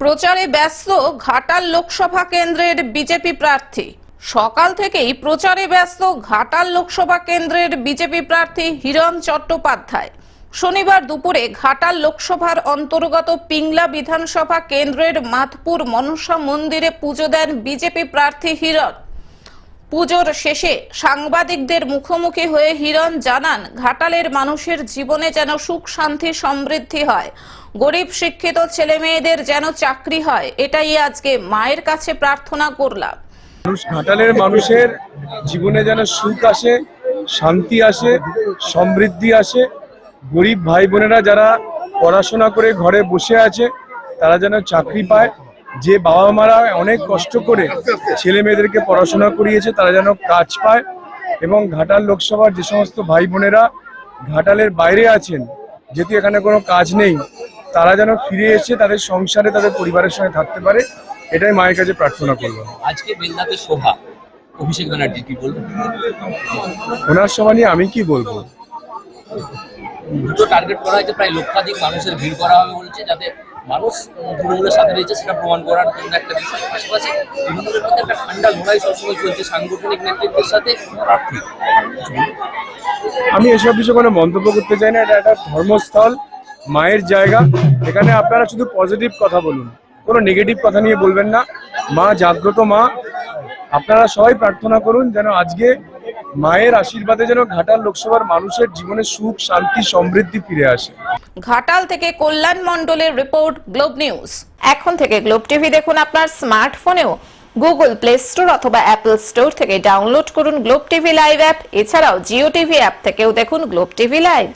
প্রচারে ব্যস্ত ঘাটাল লোকসভা কেন্দ্রের বিজেপি প্রার্থী। সকাল থেকেই প্রচারে ব্যস্ত ঘাটাল লোকসভা কেন্দ্রের বিজেপি প্রার্থী হিরণ চট্টোপাধ্যায়। শনিবার দুপুরে ঘাটাল লোকসভার অন্তর্গত পিংলা বিধানসভা কেন্দ্রের মাধপুর মনসা মন্দিরে পুজো দেন বিজেপি প্রার্থী হিরণ। পুজোর শেষে সাংবাদিকদের মুখোমুখি হয়ে হিরণ জানান, ঘাটালের মানুষের জীবনে যেন সুখ শান্তি সমৃদ্ধি হয়, গরিব শিক্ষিত ছেলে মেয়েদের যেন চাকরি হয়, এটাই আজকে মায়ের কাছে প্রার্থনা করলাম। ঘাটালের মানুষের জীবনে যেন সুখ আসে, শান্তি আসে, সমৃদ্ধি আসে। গরিব ভাই বোনেরা যারা পড়াশোনা করে ঘরে বসে আছে তারা যেন চাকরি পায়। যে বাবা মারা অনেক কষ্ট করে ছেলে মেয়েদেরকে পড়াশোনা করিয়েছে তারা যেন কাজ পায়। এবং ঘাটাল লোকসভার যে সমস্ত ভাই বোনেরা ঘাটালের বাইরে আছেন, যেহেতু এখানে কোনো কাজ নেই, তারা যেন ফিরে এসে তাদের সংসারে তাদের পরিবারের সঙ্গে থাকতে পারে, এটাই মায়ের কাছে প্রার্থনা করলাম। আজকে বেলদাতে সভা, অভিষেক ব্যানার্জি কি বলবেন? ওনার সভা নিয়ে আমি কি বলবো? দুটো টার্গেট করা হয়েছে, প্রায় লক্ষাধিক মানুষের ভিড় করা হবে বলছে, যাতে মানুষ তৃণমূলের সাথে রয়েছে সেটা প্রমাণ করার জন্য একটা বিষয়। পাশাপাশি তৃণমূলের মধ্যে একটা ঠান্ডা লড়াই সবসময় চলছে সাংগঠনিক নেতৃত্বের সাথে প্রার্থী। আমি এসব বিষয়ে কোনো মন্তব্য করতে চাই না। এটা একটা ধর্মস্থল, মায়ের জায়গা। এখানে আপনারা শুধু পজিটিভ কথা বলুন, কোনো নেগেটিভ কথা নিয়ে বলবেন না। মা জাগ্রত মা, আপনারা সবাই প্রার্থনা করুন যেন আজকে মায়ের আশীর্বাদে যেন ঘাটাল লোকসভার মানুষের জীবনে সুখ শান্তি সমৃদ্ধি ফিরে আসে। ঘাটাল থেকে কল্যাণ মণ্ডলের রিপোর্ট, গ্লোব নিউজ। এখন থেকে গ্লোব টিভি দেখুন আপনার স্মার্টফোনেও। গুগল প্লে স্টোর অথবা অ্যাপল স্টোর থেকে ডাউনলোড করুন গ্লোব টিভি লাইভ অ্যাপ। এছাড়াও জিও টিভি অ্যাপ থেকেও দেখুন গ্লোব টিভি লাইভ।